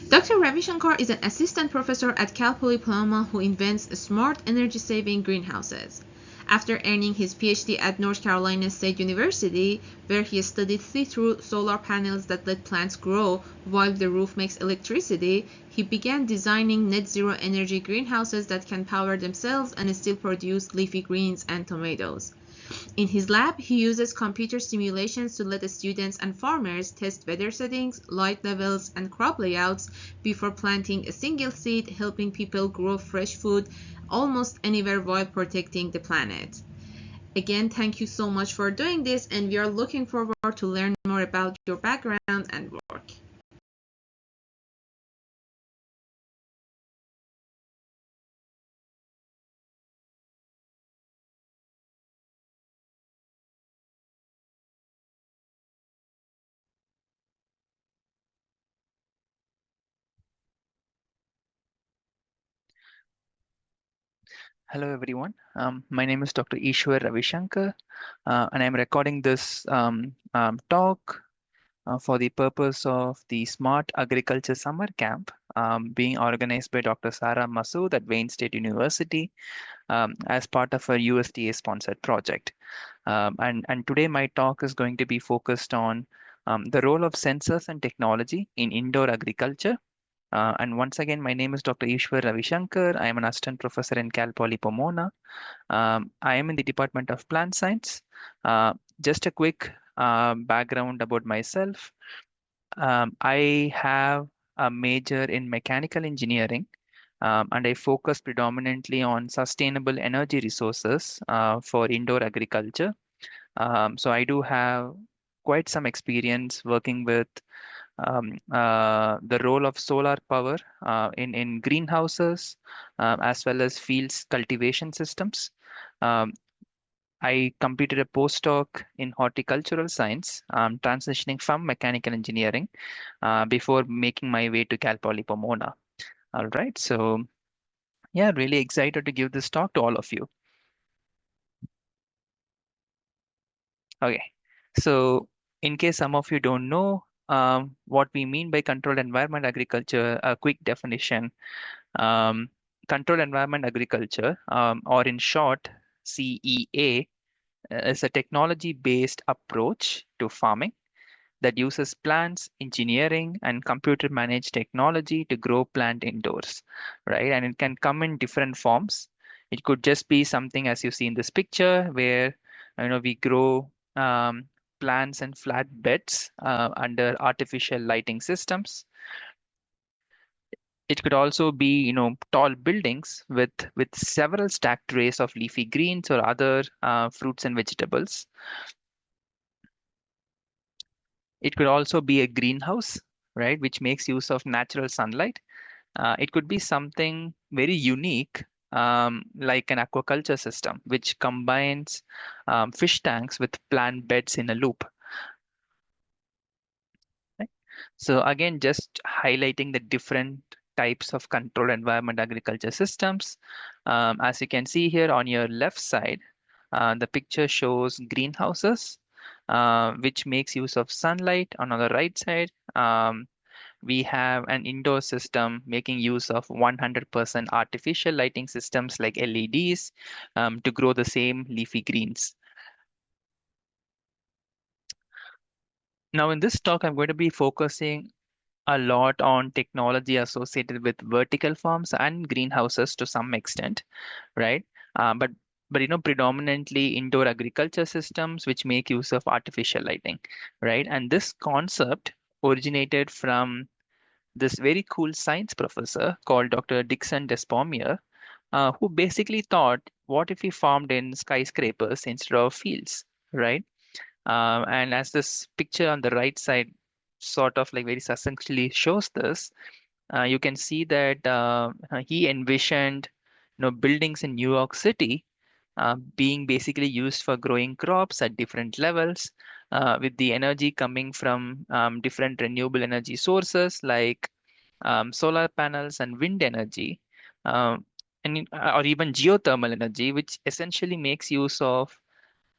Dr. Ravishankar is an assistant professor at Cal Poly Paloma who invents smart energy-saving greenhouses. After earning his PhD at North Carolina State University, where he studied see-through solar panels that let plants grow while the roof makes electricity, he began designing net-zero energy greenhouses that can power themselves and still produce leafy greens and tomatoes. In his lab, he uses computer simulations to let the students and farmers test weather settings, light levels, and crop layouts before planting a single seed, helping people grow fresh food almost anywhere while protecting the planet. Again, thank you so much for doing this, and we are looking forward to learn more about your background and work. Hello, everyone. My name is Dr. Ishwar Ravishankar, and I'm recording this talk for the purpose of the Smart Agriculture Summer Camp being organized by Dr. Sarah Masood at Wayne State University as part of a USDA-sponsored project. And today my talk is going to be focused on the role of sensors and technology in indoor agriculture. And once again, my name is Dr. Ishwar Ravishankar. I am an assistant professor in Cal Poly Pomona. I am in the Department of Plant Science. Just a quick background about myself. I have a major in mechanical engineering, and I focus predominantly on sustainable energy resources for indoor agriculture. So I do have quite some experience working with the role of solar power in greenhouses as well as fields cultivation systems. Um, I completed a postdoc in horticultural science, transitioning from mechanical engineering before making my way to Cal Poly Pomona. All right, so yeah, really excited to give this talk to all of you. Okay, so in case some of you don't know what we mean by controlled environment agriculture, a quick definition. Um, Controlled environment agriculture, or in short, CEA, is a technology-based approach to farming that uses plants, engineering, and computer-managed technology to grow plant indoors, right? And it can come in different forms. It could just be something as you see in this picture, where we grow plants in flat beds under artificial lighting systems. It could also be, tall buildings with several stacked trays of leafy greens or other fruits and vegetables. It could also be a greenhouse, right, which makes use of natural sunlight. It could be something very unique, like an aquaculture system, which combines fish tanks with plant beds in a loop. Right? So again, just highlighting the different types of controlled environment agriculture systems. As you can see here on your left side, the picture shows greenhouses, which makes use of sunlight. On the right side, we have an indoor system making use of 100% artificial lighting systems like LEDs to grow the same leafy greens. Now, in this talk, I'm going to be focusing a lot on technology associated with vertical farms and greenhouses to some extent, right? But predominantly indoor agriculture systems which make use of artificial lighting, right? And this concept originated from this very cool science professor called Dr. Dixon Despomier, who basically thought, what if we farmed in skyscrapers instead of fields, right? And as this picture on the right side sort of like very succinctly shows this, you can see that he envisioned, buildings in New York City being basically used for growing crops at different levels, with the energy coming from different renewable energy sources like solar panels and wind energy, um, or even geothermal energy, which essentially makes use of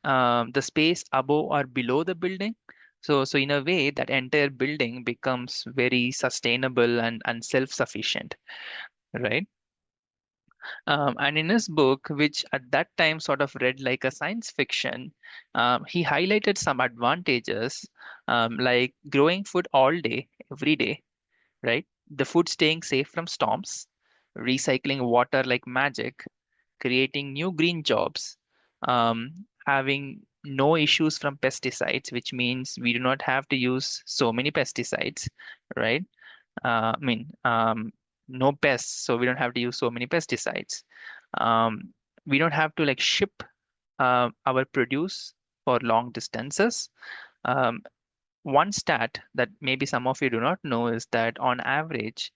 the space above or below the building, So in a way, that entire building becomes very sustainable and self-sufficient, right? And in his book, which at that time sort of read like a science fiction, he highlighted some advantages, like growing food all day, every day, right? The food staying safe from storms, recycling water like magic, creating new green jobs, having no issues from pesticides, which means we do not have to use so many pesticides, right? I mean, no pests, so we don't have to use so many pesticides. Um, we don't have to like ship our produce for long distances. Um, one stat that maybe some of you do not know is that on average,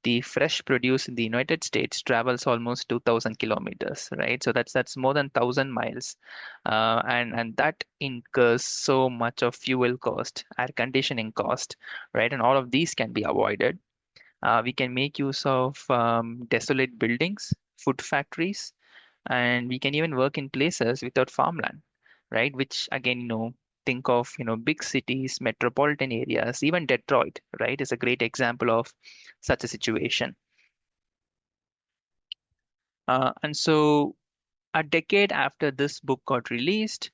the fresh produce in the United States travels almost 2,000 kilometers, right? So that's more than 1,000 miles, and that incurs so much of fuel cost, air conditioning cost, right? And all of these can be avoided. We can make use of desolate buildings, food factories, and we can even work in places without farmland, right? Which again, think of big cities, metropolitan areas, even Detroit, right, is a great example of such a situation. And so a decade after this book got released,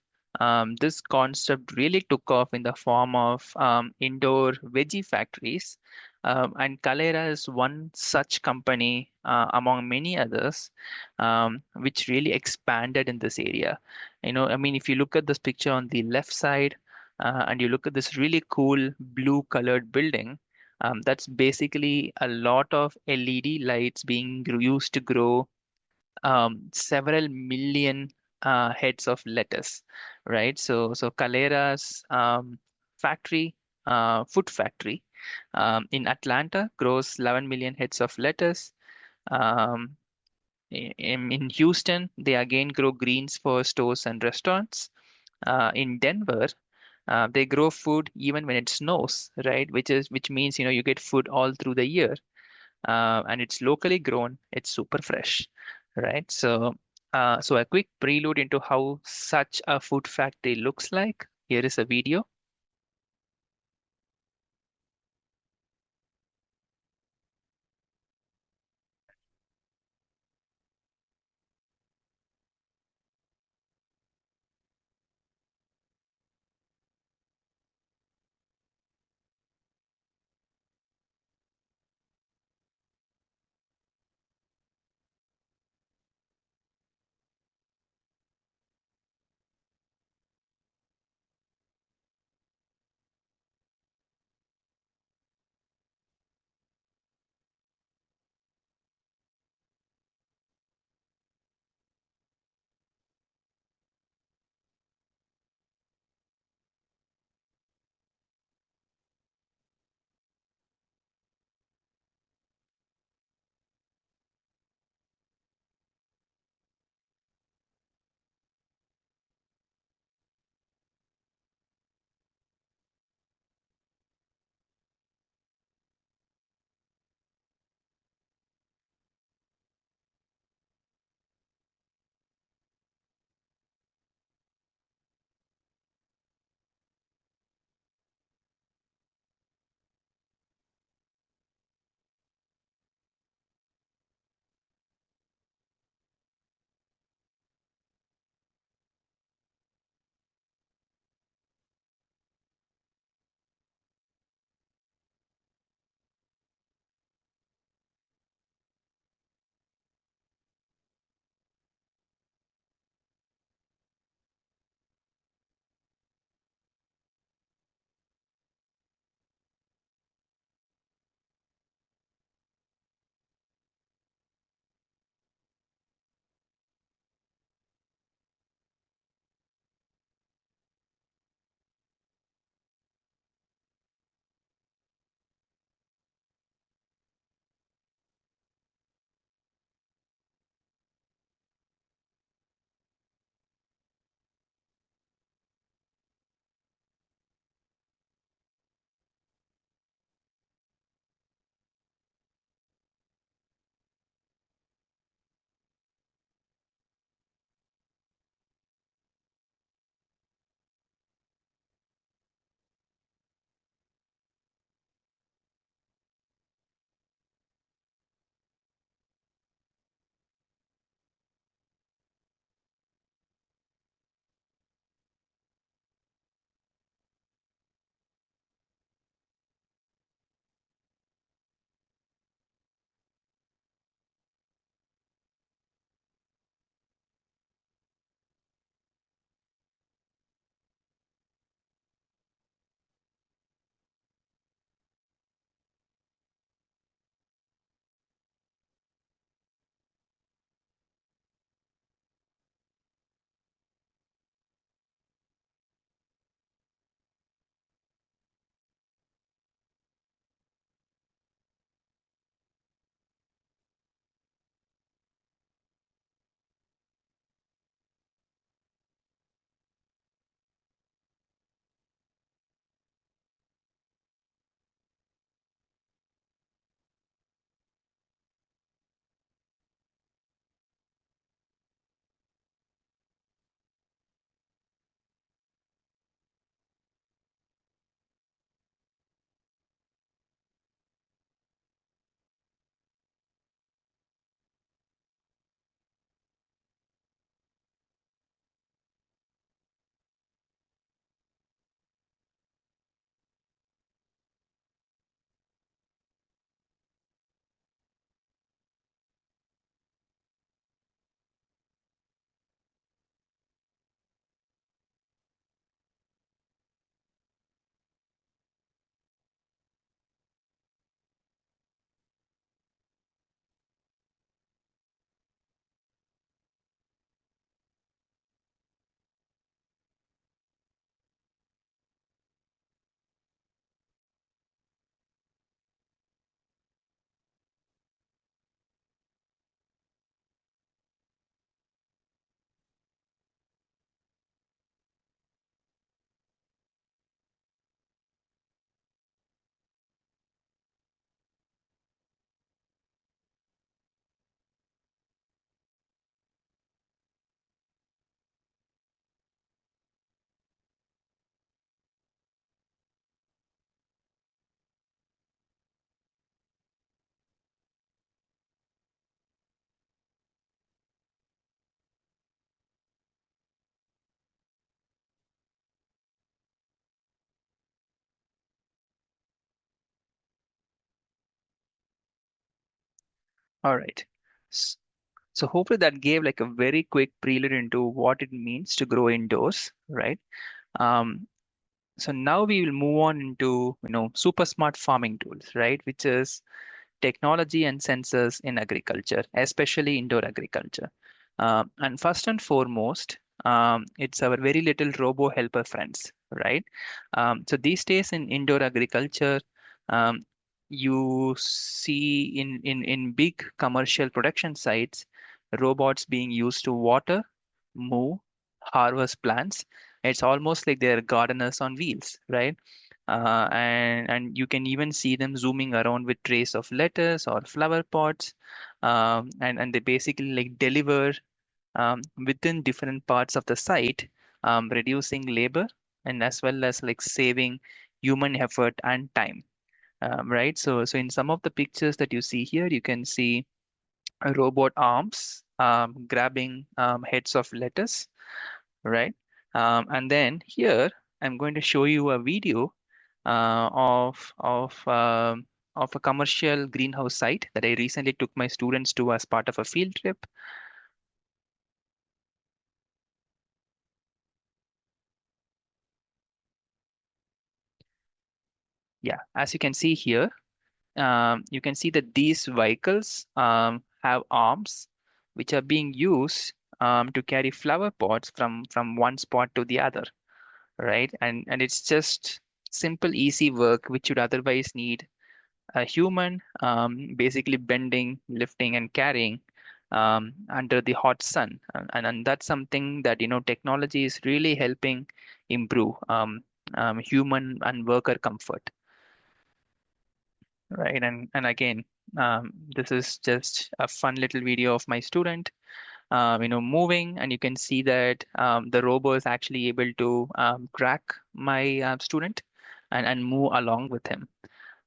this concept really took off in the form of indoor veggie factories. And Calera is one such company among many others, which really expanded in this area. I mean, if you look at this picture on the left side, and you look at this really cool blue colored building, that's basically a lot of LED lights being used to grow several million heads of lettuce, right? So Calera's factory, food factory, in Atlanta grows 11 million heads of lettuce. Um, in Houston, they again grow greens for stores and restaurants. In Denver, they grow food even when it snows, right? Which means you get food all through the year, and it's locally grown. It's super fresh, right? So a quick prelude into how such a food factory looks like. Here is a video. All right. S- So hopefully that gave like a very quick prelude into what it means to grow indoors, right? Um, so now we will move on into, super smart farming tools, right? Which is technology and sensors in agriculture, especially indoor agriculture. And first and foremost, it's our very little robo helper friends, right? So these days in indoor agriculture, um, you see in big commercial production sites, robots being used to water, move, harvest plants. It's almost like they're gardeners on wheels, right? And you can even see them zooming around with trays of lettuce or flower pots, and they basically like deliver within different parts of the site, reducing labor and as well as like saving human effort and time. Right. So in some of the pictures that you see here, you can see robot arms grabbing heads of lettuce, right? And then here I'm going to show you a video of a commercial greenhouse site that I recently took my students to as part of a field trip. Yeah, as you can see here, you can see that these vehicles have arms which are being used to carry flower pots from one spot to the other, right? And it's just simple, easy work which would otherwise need a human basically bending, lifting, and carrying under the hot sun. And that's something that, technology is really helping improve human and worker comfort, right? And again, this is just a fun little video of my student, moving, and you can see that the robo is actually able to track my student and move along with him,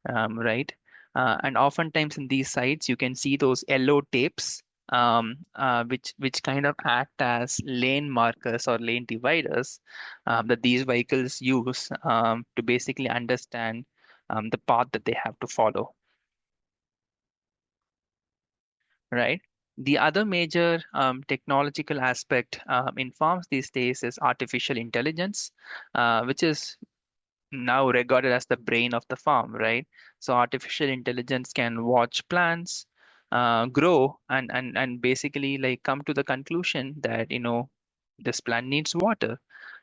right? And oftentimes in these sites, you can see those yellow tapes, which kind of act as lane markers or lane dividers that these vehicles use to basically understand the path that they have to follow, right? The other major technological aspect in farms these days is artificial intelligence, which is now regarded as the brain of the farm, right? So artificial intelligence can watch plants grow and basically like come to the conclusion that this plant needs water,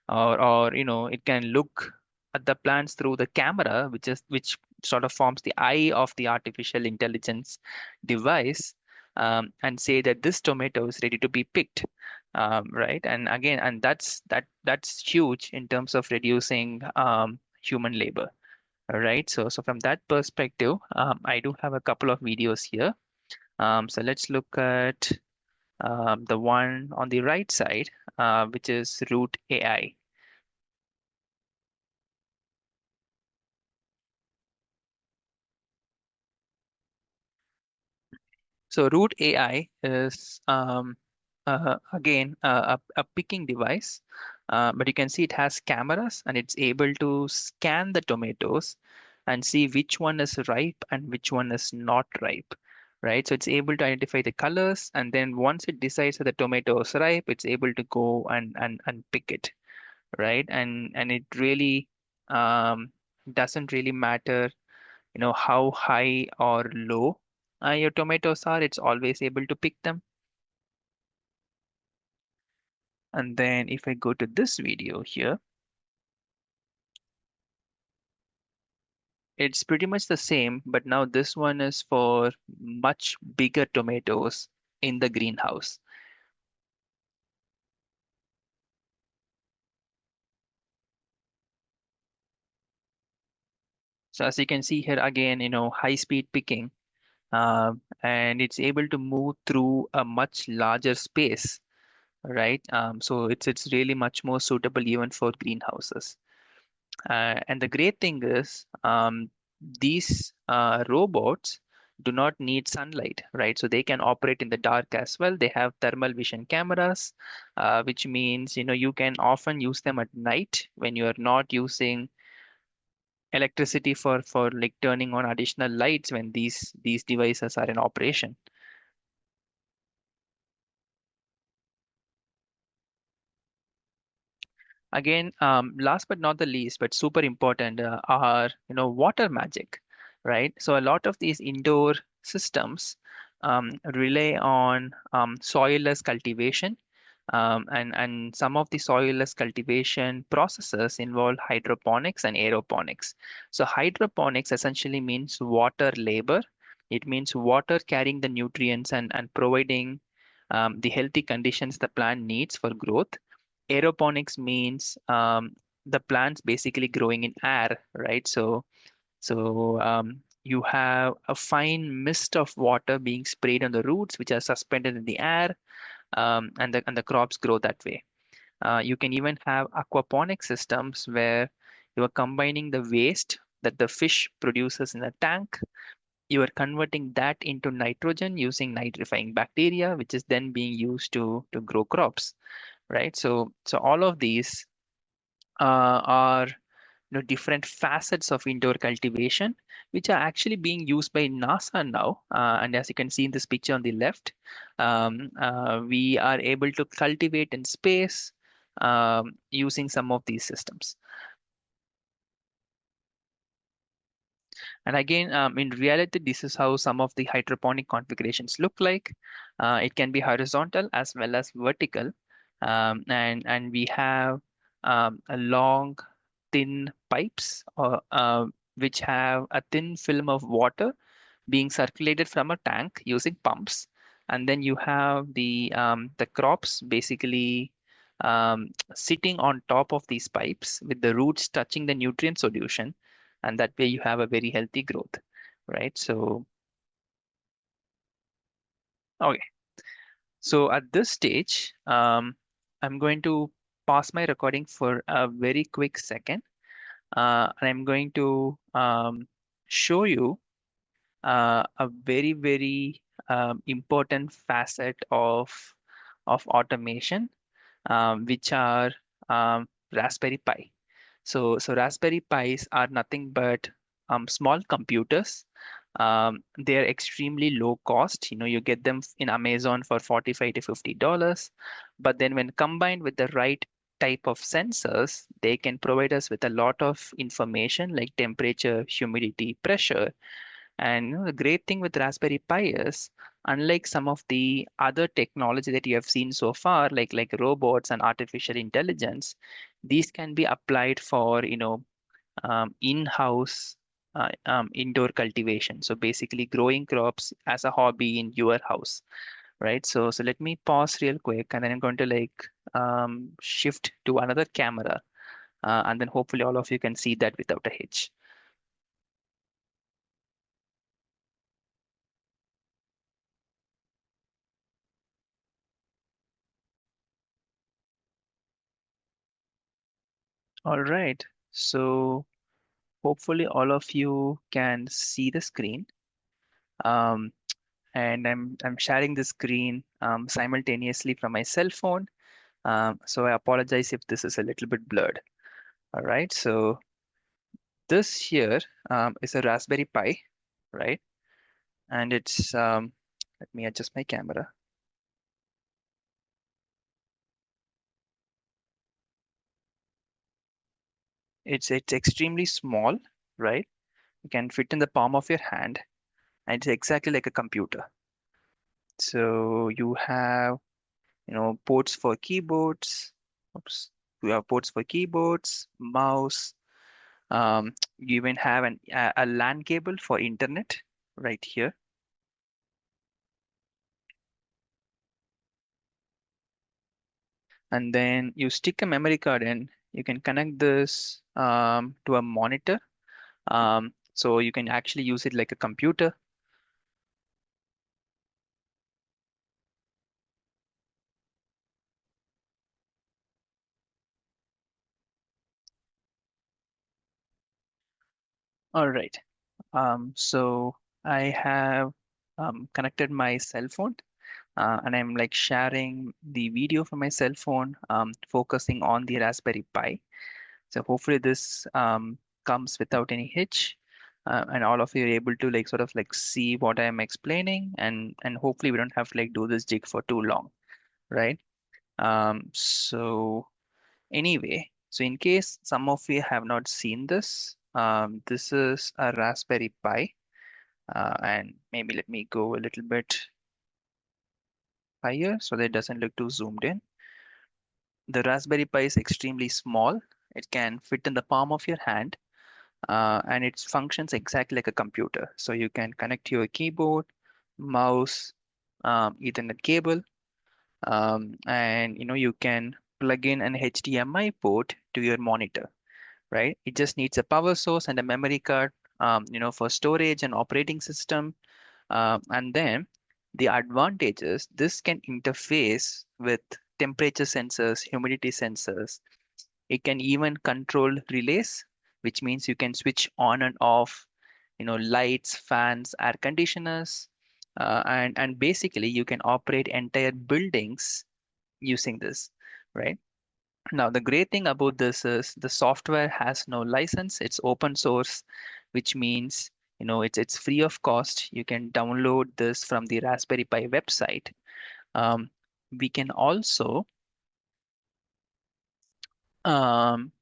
or it can look at the plants through the camera, which sort of forms the eye of the artificial intelligence device, and say that this tomato is ready to be picked, right? And again, and that's huge in terms of reducing human labor. All right. So from that perspective, I do have a couple of videos here. So let's look at the one on the right side, which is Root AI. So Root AI is again a picking device, but you can see it has cameras and it's able to scan the tomatoes and see which one is ripe and which one is not ripe. Right, so it's able to identify the colors, and then once it decides that the tomato is ripe, it's able to go and pick it. Right, and it really doesn't really matter how high or low your tomatoes are, it's always able to pick them. And then if I go to this video here, it's pretty much the same, but now this one is for much bigger tomatoes in the greenhouse. So as you can see here again, high speed picking, and it's able to move through a much larger space, right? So it's really much more suitable even for greenhouses. And the great thing is, these robots do not need sunlight, right? So they can operate in the dark as well. They have thermal vision cameras, which means, you can often use them at night when you are not using electricity for like turning on additional lights when these devices are in operation, Again, last but not the least, but super important, are water magic, right? So a lot of these indoor systems rely on soilless cultivation, and some of the soilless cultivation processes involve hydroponics and aeroponics. So hydroponics essentially means water labor. It means water carrying the nutrients and providing the healthy conditions the plant needs for growth. Aeroponics means the plants basically growing in air, right? So you have a fine mist of water being sprayed on the roots, which are suspended in the air, and the crops grow that way. You can even have aquaponic systems where you are combining the waste that the fish produces in a tank. You are converting that into nitrogen using nitrifying bacteria, which is then being used to grow crops, right? So all of these are different facets of indoor cultivation, which are actually being used by NASA now. And as you can see in this picture on the left, we are able to cultivate in space using some of these systems. And again, in reality, this is how some of the hydroponic configurations look like. It can be horizontal as well as vertical. And we have a long, thin pipes which have a thin film of water being circulated from a tank using pumps. And then you have the crops basically sitting on top of these pipes with the roots touching the nutrient solution, and that way you have a very healthy growth, right? So okay, so at this stage, I'm going to pause my recording for a very quick second, and I'm going to show you a very, very important facet of automation, which are Raspberry Pi. So Raspberry Pis are nothing but small computers. They're extremely low cost. You get them in Amazon for $45 to $50. But then when combined with the right type of sensors, they can provide us with a lot of information like temperature, humidity, pressure. And the great thing with Raspberry Pi is, unlike some of the other technology that you have seen so far, like robots and artificial intelligence, these can be applied for in-house indoor cultivation. So basically, growing crops as a hobby in your house, right? So let me pause real quick, and then I'm going to shift to another camera, and then hopefully all of you can see that without a hitch. All right. So hopefully all of you can see the screen. Um, and I'm sharing the screen simultaneously from my cell phone. So I apologize if this is a little bit blurred. All right. So this here is a Raspberry Pi, right? And it's let me adjust my camera. It's extremely small, right? You can fit in the palm of your hand, and it's exactly like a computer. So you have ports for keyboards. Oops. You have ports for keyboards, mouse. You even have a LAN cable for internet right here. And then you stick a memory card in. You can connect this to a monitor. So you can actually use it like a computer. All right. So I have connected my cell phone, and I'm like sharing the video from my cell phone, focusing on the Raspberry Pi. So hopefully this comes without any hitch, and all of you are able to sort of see what I am explaining, and hopefully we don't have to do this jig for too long, right? So anyway, So in case some of you have not seen this, this is a Raspberry Pi. And maybe let me go a little bit higher so that it doesn't look too zoomed in. The Raspberry Pi is extremely small. It can fit in the palm of your hand, and it functions exactly like a computer. So you can connect your keyboard, mouse, Ethernet cable, and you can plug in an HDMI port to your monitor, right? It just needs a power source and a memory card, for storage and operating system. And then the advantage is this can interface with temperature sensors, humidity sensors. It can even control relays, which means you can switch on and off, lights, fans, air conditioners, and basically you can operate entire buildings using this, right? Now, the great thing about this is the software has no license. It's open source, which means it's free of cost. You can download this from the Raspberry Pi website. Um, we can also, um,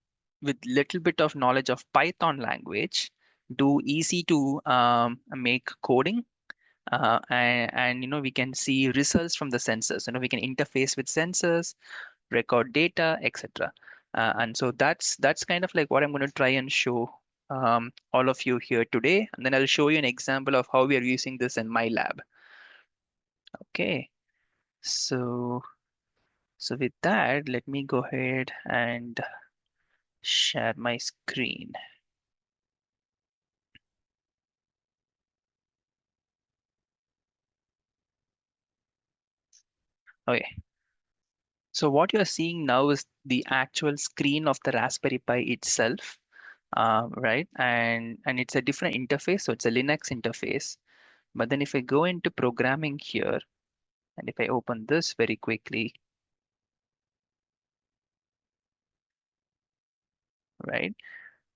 with little bit of knowledge of Python language, do easy to make coding. And we can see results from the sensors. We can interface with sensors, record data, etc. And so that's kind of like what I'm going to try and show all of you here today. And then I'll show you an example of how we are using this in my lab. Okay, so so with that, let me go ahead and share my screen. Okay, so what you're seeing now is the actual screen of the Raspberry Pi itself, right? And it's a different interface, so it's a Linux interface. But then if I go into programming here, and if I open this very quickly, right,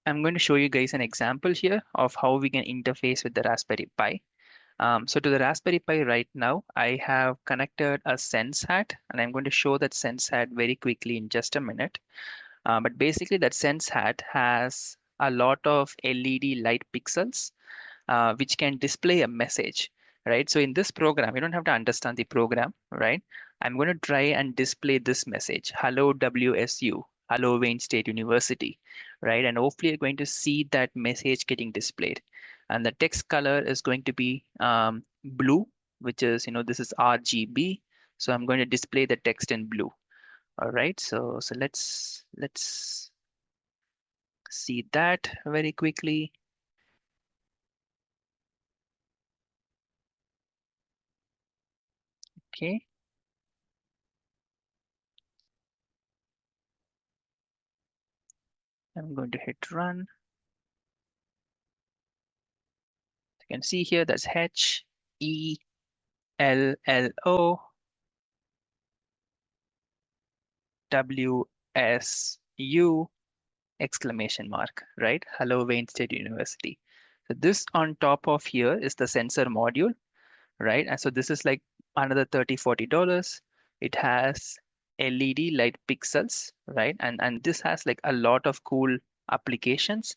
I'm going to show you guys an example here of how we can interface with the Raspberry Pi. So to the Raspberry Pi right now, I have connected a Sense hat, and I'm going to show that Sense hat very quickly in just a minute. But basically, that Sense hat has a lot of LED light pixels which can display a message, right? So in this program, you don't have to understand the program, right? I'm going to try and display this message, hello WSU, hello Wayne State University, right? And hopefully you're going to see that message getting displayed. And the text color is going to be blue, which is, this is RGB. So I'm going to display the text in blue. All right, so let's see that very quickly. Okay, I'm going to hit run. You can see here that's HELLOWSU exclamation mark, right? Hello, Wayne State University. So this on top of here is the sensor module, right? And so this is like another $30-40. It has LED light pixels, right? And this has like a lot of cool applications,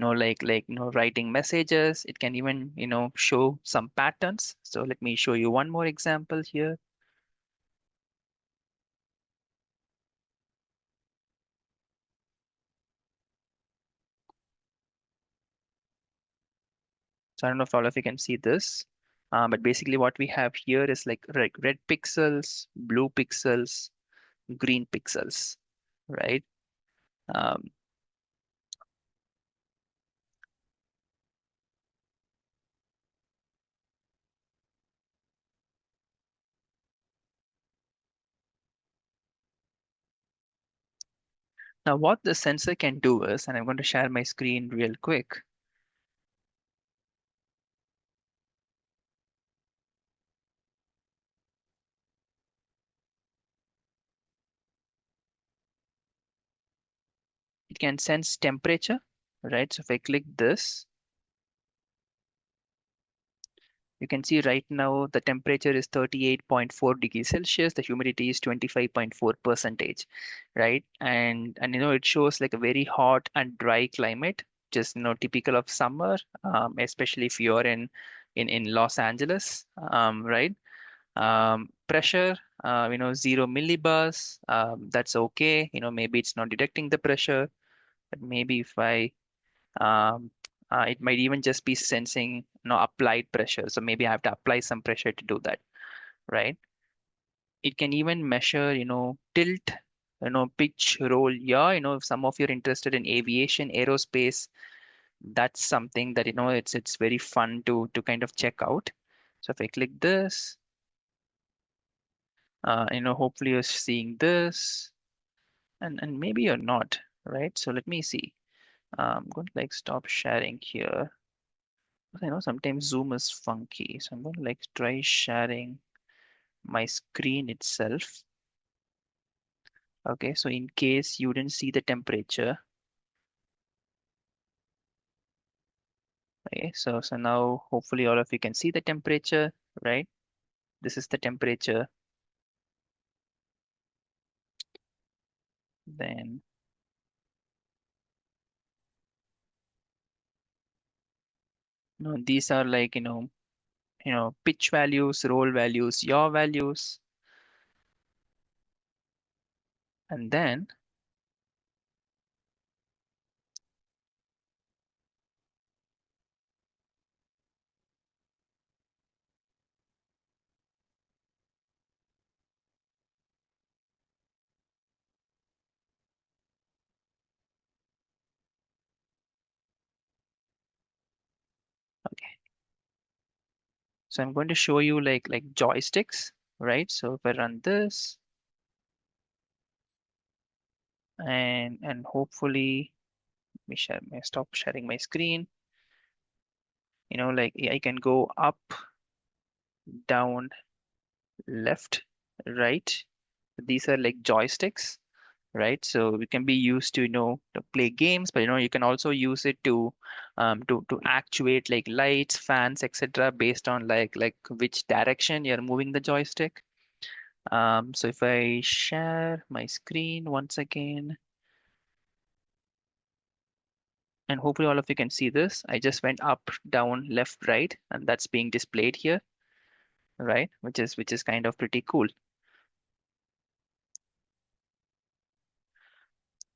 writing messages. It can even show some patterns. So let me show you one more example here. So I don't know if all of you can see this, but basically what we have here is like red pixels, blue pixels, green pixels, right? um, Now what the sensor can do is, and I'm going to share my screen real quick. It can sense temperature, right? So if I click this, You can see right now the temperature is 38.4 degrees Celsius, the humidity is 25.4 percentage, right? And it shows like a very hot and dry climate, just typical of summer, especially if you're in Los Angeles, right? Pressure, 0 millibars, that's okay. Maybe it's not detecting the pressure, but maybe if I um, it might even just be sensing applied pressure. So maybe I have to apply some pressure to do that, right? It can even measure, tilt, pitch, roll. Yeah, if some of you're interested in aviation, aerospace, that's something that it's very fun to kind of check out. So if I click this, hopefully you're seeing this, and maybe you're not, right? So let me see. I'm going to like stop sharing here. Sometimes Zoom is funky, so I'm going to like try sharing my screen itself. Okay, so in case you didn't see the temperature, okay, so now hopefully all of you can see the temperature, right? This is the temperature. Then these are like pitch values, roll values, yaw values, and then okay. So I'm going to show you like joysticks, right? So if I run this and hopefully let me stop sharing my screen. Like I can go up, down, left, right. These are like joysticks, right? So it can be used to play games, but you can also use it to actuate like lights, fans, etc. based on like which direction you're moving the joystick. So if I share my screen once again, and hopefully all of you can see this, I just went up, down, left, right, and that's being displayed here, right? Which is kind of pretty cool.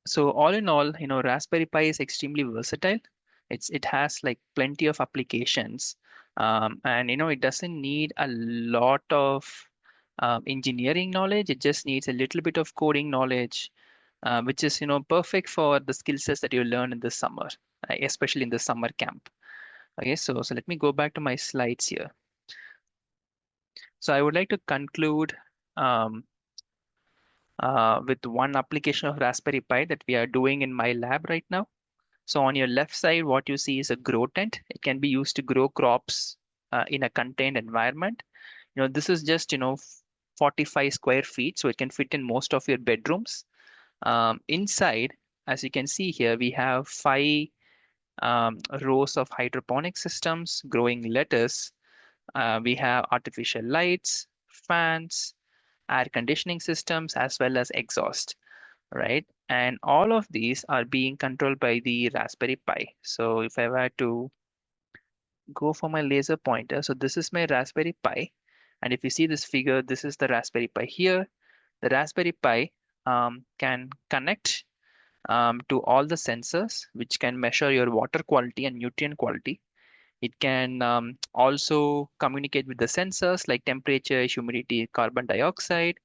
So all in all, Raspberry Pi is extremely versatile. It has like plenty of applications, and it doesn't need a lot of engineering knowledge. It just needs a little bit of coding knowledge, which is perfect for the skill sets that you learn in the summer, especially in the summer camp. Okay, so let me go back to my slides here. So I would like to conclude um, with one application of Raspberry Pi that we are doing in my lab right now. So on your left side, what you see is a grow tent. It can be used to grow crops in a contained environment. This is just 45 square feet, so it can fit in most of your bedrooms. Inside, as you can see here, we have 5 rows of hydroponic systems growing lettuce. We have artificial lights, fans, air conditioning systems, as well as exhaust, right? And all of these are being controlled by the Raspberry Pi. So if I were to go for my laser pointer, so this is my Raspberry Pi. And if you see this figure, this is the Raspberry Pi here. The Raspberry Pi can connect to all the sensors, which can measure your water quality and nutrient quality. It can also communicate with the sensors like temperature, humidity, carbon dioxide,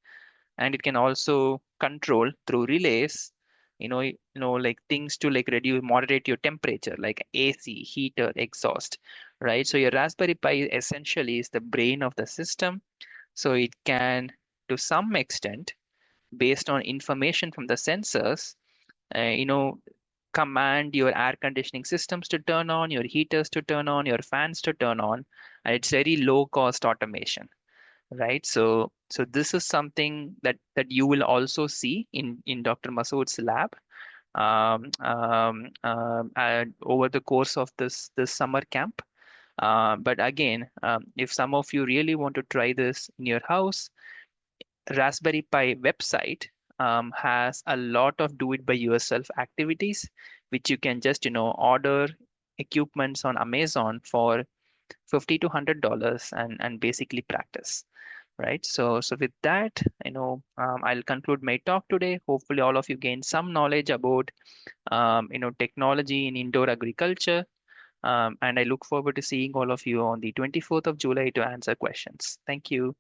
and it can also control through relays like things to like reduce moderate your temperature like AC, heater, exhaust, right? So your Raspberry Pi essentially is the brain of the system. So it can, to some extent, based on information from the sensors, uh, you know command your air conditioning systems to turn on, your heaters to turn on, your fans to turn on, and it's very low cost automation, right? So this is something that you will also see in Dr. Masood's lab over the course of this summer camp. But again, if some of you really want to try this in your house, Raspberry Pi website has a lot of do it by yourself activities, which you can just, order equipments on Amazon for 50 to $100 and basically practice. Right. So with that, I'll conclude my talk today. Hopefully, all of you gain some knowledge about, technology in indoor agriculture. And I look forward to seeing all of you on the 24th of July to answer questions. Thank you.